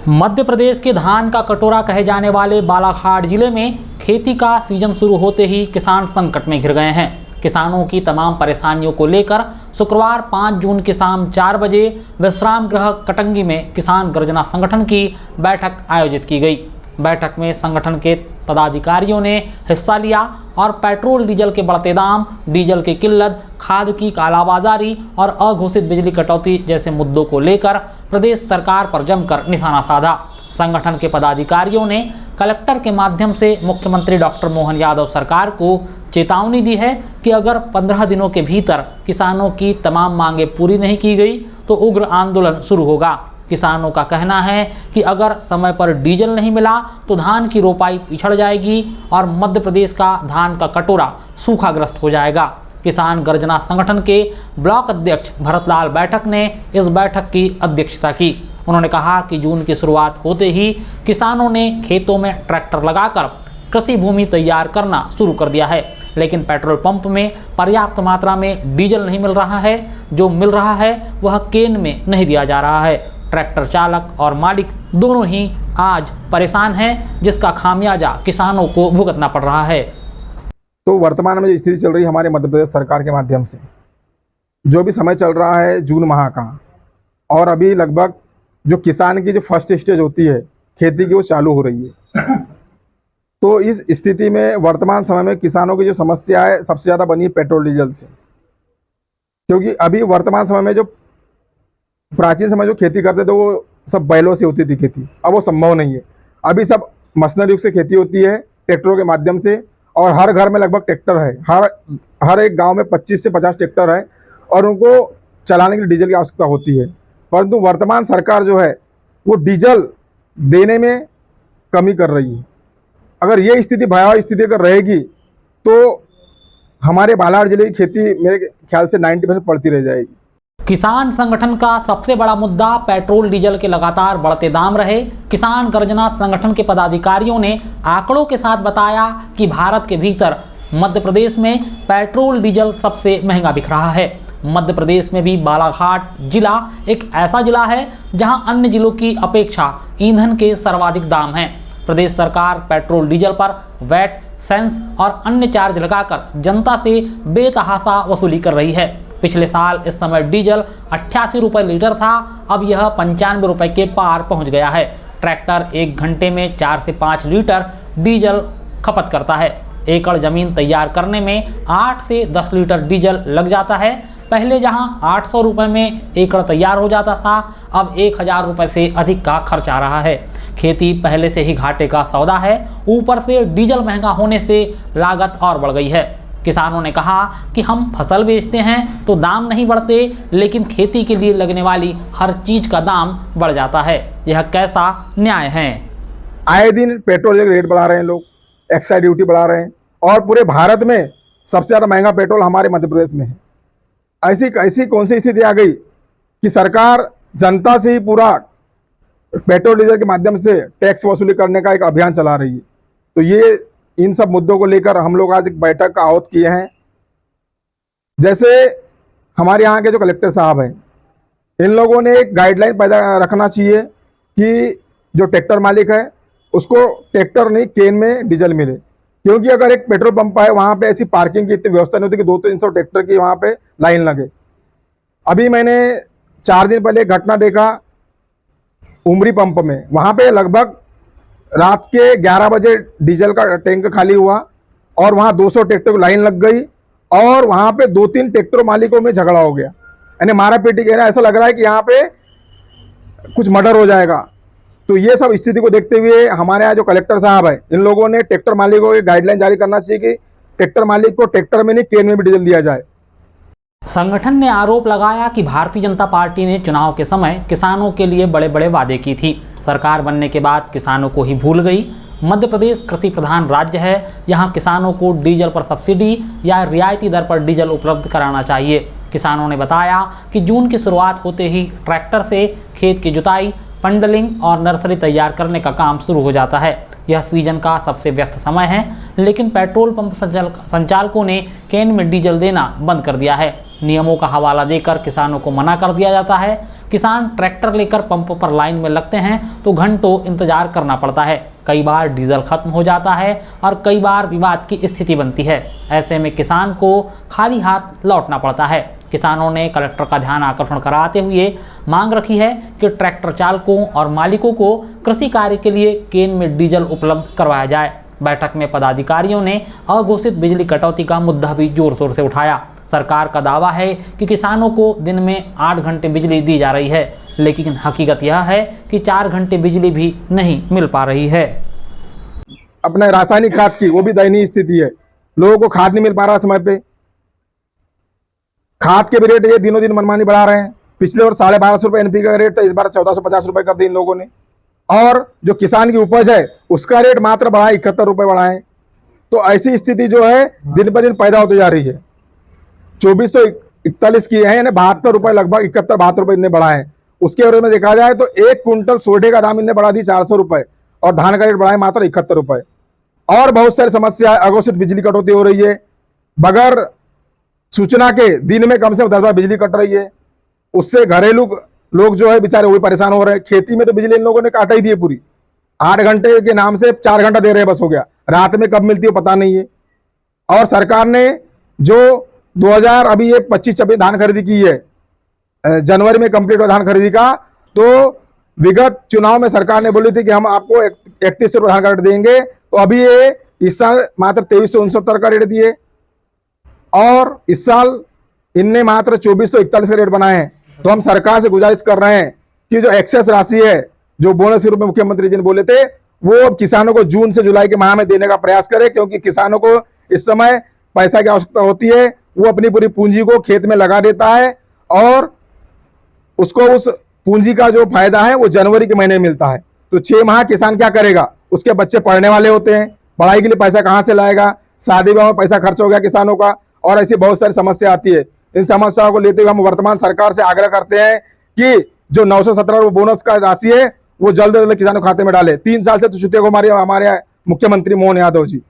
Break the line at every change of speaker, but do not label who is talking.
मध्य प्रदेश के धान का कटोरा कहे जाने वाले बालाघाट जिले में खेती का सीजन शुरू होते ही किसान संकट में घिर गए हैं। किसानों की तमाम परेशानियों को लेकर शुक्रवार 5 जून की शाम 4 बजे विश्राम गृह कटंगी में किसान गर्जना संगठन की बैठक आयोजित की गई। बैठक में संगठन के पदाधिकारियों ने हिस्सा लिया और पेट्रोल डीजल के बढ़ते दाम, डीजल की किल्लत, खाद की कालाबाजारी और अघोषित बिजली कटौती जैसे मुद्दों को लेकर प्रदेश सरकार पर जमकर निशाना साधा। संगठन के पदाधिकारियों ने कलेक्टर के माध्यम से मुख्यमंत्री डॉक्टर मोहन यादव सरकार को चेतावनी दी है कि अगर 15 दिनों के भीतर किसानों की तमाम मांगें पूरी नहीं की गई तो उग्र आंदोलन शुरू होगा। किसानों का कहना है कि अगर समय पर डीजल नहीं मिला तो धान की रोपाई पिछड़ जाएगी और मध्य प्रदेश का धान का कटोरा सूखाग्रस्त हो जाएगा। किसान गर्जना संगठन के ब्लॉक अध्यक्ष भरतलाल बैठक ने इस बैठक की अध्यक्षता की। उन्होंने कहा कि जून की शुरुआत होते ही किसानों ने खेतों में ट्रैक्टर लगाकर कृषि भूमि तैयार करना शुरू कर दिया है, लेकिन पेट्रोल पंप में पर्याप्त मात्रा में डीजल नहीं मिल रहा है। जो मिल रहा है वह केन में नहीं दिया जा रहा है। ट्रैक्टर चालक और मालिक दोनों ही आज परेशान हैं, जिसका खामियाजा किसानों को भुगतना पड़ रहा है।
तो वर्तमान में जो स्थिति चल रही है हमारे मध्य प्रदेश सरकार के माध्यम से, जो भी समय चल रहा है जून माह का, और अभी लगभग जो किसान की जो फर्स्ट स्टेज होती है खेती की वो चालू हो रही है। तो इस स्थिति में वर्तमान समय में किसानों की जो समस्या है सबसे ज़्यादा बनी है पेट्रोल डीजल से, क्योंकि अभी वर्तमान समय में जो प्राचीन समय जो खेती करते थे वो सब बैलों से होती थी खेती, अब वो संभव नहीं है। अभी सब मशीनरी युग से खेती होती है ट्रैक्टरों के माध्यम से, और हर घर में लगभग ट्रैक्टर है। हर एक गांव में 25 से 50 ट्रैक्टर है और उनको चलाने के लिए डीजल की आवश्यकता होती है। परंतु वर्तमान सरकार जो है वो डीजल देने में कमी कर रही है। अगर ये स्थिति भयावह स्थिति अगर रहेगी तो हमारे बालाघाट जिले की खेती मेरे ख्याल से 90% पड़ती रह जाएगी।
किसान संगठन का सबसे बड़ा मुद्दा पेट्रोल डीजल के लगातार बढ़ते दाम रहे। किसान गर्जना संगठन के पदाधिकारियों ने आंकड़ों के साथ बताया कि भारत के भीतर मध्य प्रदेश में पेट्रोल डीजल सबसे महंगा बिक रहा है। मध्य प्रदेश में भी बालाघाट जिला एक ऐसा जिला है जहां अन्य जिलों की अपेक्षा ईंधन के सर्वाधिक दाम हैं। प्रदेश सरकार पेट्रोल डीजल पर वैट, सेंस और अन्य चार्ज लगाकर जनता से बेतहाशा वसूली कर रही है। पिछले साल इस समय डीजल 88 रुपये लीटर था, अब यह 95 रुपये के पार पहुंच गया है। ट्रैक्टर 1 घंटे में 4 से 5 लीटर डीजल खपत करता है। एकड़ जमीन तैयार करने में 8 से 10 लीटर डीजल लग जाता है। पहले जहां 800 रुपये में एकड़ तैयार हो जाता था, अब 1000 रुपये से अधिक का खर्च आ रहा है। खेती पहले से ही घाटे का सौदा है, ऊपर से डीजल महंगा होने से लागत और बढ़ गई है। किसानों ने कहा कि हम फसल बेचते हैं तो दाम नहीं बढ़ते, लेकिन खेती के लिए लगने वाली हर चीज का दाम बढ़ जाता है। यह कैसा न्याय है?
आए दिन पेट्रोल के रेट बढ़ा रहे हैं लोग, एक्साइज ड्यूटी बढ़ा रहे हैं, और पूरे भारत में सबसे ज़्यादा महंगा पेट्रोल हमारे मध्य प्रदेश में है। ऐसी कौन सी स्थिति आ गई कि सरकार जनता से ही पूरा पेट्रोल डीजल के माध्यम से टैक्स वसूली करने का एक अभियान चला रही है। तो ये इन सब मुद्दों को लेकर हम लोग आज एक बैठक का आहूत किए हैं। जैसे हमारे यहाँ के जो कलेक्टर साहब हैं, इन लोगों ने एक गाइडलाइन पैदा रखना चाहिए कि जो ट्रैक्टर मालिक है उसको ट्रैक्टर नहीं केन में डीजल मिले, क्योंकि अगर एक पेट्रोल पंप है वहाँ पे ऐसी पार्किंग की इतनी व्यवस्था नहीं होती कि 200-300 ट्रैक्टर की वहाँ पे लाइन लगे। अभी मैंने 4 दिन पहले घटना देखा उमरी पंप में, वहाँ पे लगभग रात के 11 बजे डीजल का टैंक खाली हुआ और वहाँ 200 ट्रैक्टर को लाइन लग गई और वहाँ पे 2-3 ट्रैक्टर मालिकों में झगड़ा हो गया, यानी मारा पीटी कहना, ऐसा लग रहा है कि यहाँ पे कुछ मर्डर हो जाएगा। तो ये सब स्थिति को देखते हुए हमारे यहाँ जो कलेक्टर साहब है, इन लोगों ने ट्रैक्टर मालिकों की गाइडलाइन जारी करना चाहिए कि ट्रैक्टर मालिक को ट्रैक्टर में नहीं केन में भी डीजल दिया जाए।
संगठन ने आरोप लगाया कि भारतीय जनता पार्टी ने चुनाव के समय किसानों के लिए बड़े बड़े वादे की थी, सरकार बनने के बाद किसानों को ही भूल गई। मध्य प्रदेश कृषि प्रधान राज्य है, यहाँ किसानों को डीजल पर सब्सिडी या रियायती दर पर डीजल उपलब्ध कराना चाहिए। किसानों ने बताया कि जून की शुरुआत होते ही ट्रैक्टर से खेत की जुताई, पंडलिंग और नर्सरी तैयार करने का काम शुरू हो जाता है। यह सीजन का सबसे व्यस्त समय है, लेकिन पेट्रोल पंप संचालकों ने केन में डीजल देना बंद कर दिया है। नियमों का हवाला देकर किसानों को मना कर दिया जाता है। किसान ट्रैक्टर लेकर पंप पर लाइन में लगते हैं तो घंटों इंतजार करना पड़ता है। कई बार डीजल खत्म हो जाता है और कई बार विवाद की स्थिति बनती है। ऐसे में किसान को खाली हाथ लौटना पड़ता है। किसानों ने कलेक्टर का ध्यान आकर्षण कराते हुए मांग रखी है कि ट्रैक्टर चालकों और मालिकों को कृषि कार्य के लिए केन में डीजल उपलब्ध करवाया जाए। बैठक में पदाधिकारियों ने अघोषित बिजली कटौती का मुद्दा भी जोर शोर से उठाया। सरकार का दावा है कि किसानों को दिन में 8 घंटे बिजली दी जा रही है, लेकिन हकीकत यह है कि 4 घंटे बिजली भी नहीं मिल पा रही है।
अपने रासायनिक खाद की वो भी दयनीय स्थिति है। लोगों को खाद नहीं मिल पा रहा समय पे। खाद के भी रेट ये दिनों दिन मनमानी बढ़ा रहे हैं। पिछले वर्ष 1250 रुपये NPK का रेट था, इस बार 1450 रुपये कर दिए इन लोगों ने। और जो किसान की उपज है उसका रेट मात्र बढ़ा 71 रुपये बढ़ाए। तो ऐसी स्थिति जो है दिन ब दिन पैदा होती जा रही है। 2441 की है, यानी 72 रुपये, लगभग 71-72 रुपये इनने बढ़ाए। उसके बारे में देखा जाए तो 1 कुंटल सोडे का दाम इनने बढ़ा दी 400 रुपये और धान का रेट बढ़ाए मात्र 71 रुपये। और बहुत सारी समस्या, अघोषित बिजली कटौती हो रही है। बगैर सूचना के दिन में कम से कम 10 बार बिजली कट रही है। उससे घरेलू लोग जो है बेचारे वही परेशान हो रहे हैं। खेती में तो बिजली इन लोगों ने काटा ही दी है पूरी। 8 घंटे के नाम से 4 घंटा दे रहे हैं, बस हो गया। रात में कब मिलती है पता नहीं है। और सरकार ने जो 2000 अभी ये 25-26 धान खरीदी की है, जनवरी में कंप्लीट हुआ धान खरीदी का, तो विगत चुनाव में सरकार ने बोली थी कि हम आपको 3100 रुपये धान का रेट देंगे। तो अभी ये इस साल मात्र 2369 का रेट दिए और इस साल इनने मात्र 2441 का रेट बनाए हैं। तो हम सरकार से गुजारिश कर रहे हैं कि जो एक्सेस राशि है, जो बोनस के रूप में मुख्यमंत्री जी ने बोले थे, वो अब किसानों को जून से जुलाई के माह में देने का प्रयास करें, क्योंकि किसानों को इस समय पैसा की आवश्यकता होती है। वो अपनी पूरी पूंजी को खेत में लगा देता है और उसको उस पूंजी का जो फायदा है वो जनवरी के महीने में मिलता है। तो 6 माह किसान क्या करेगा? उसके बच्चे पढ़ने वाले होते हैं, पढ़ाई के लिए पैसा कहाँ से लाएगा? शादी ब्याह में पैसा खर्च हो गया किसानों का, और ऐसी बहुत सारी समस्या आती है। इन समस्याओं को लेते हुए हम वर्तमान सरकार से आग्रह करते हैं कि जो 917 रुपये बोनस का राशि है वो जल्द से जल्द किसानों के खाते में डाले। 3 साल से तो छुट्टियों को हमारे मुख्यमंत्री मोहन यादव जी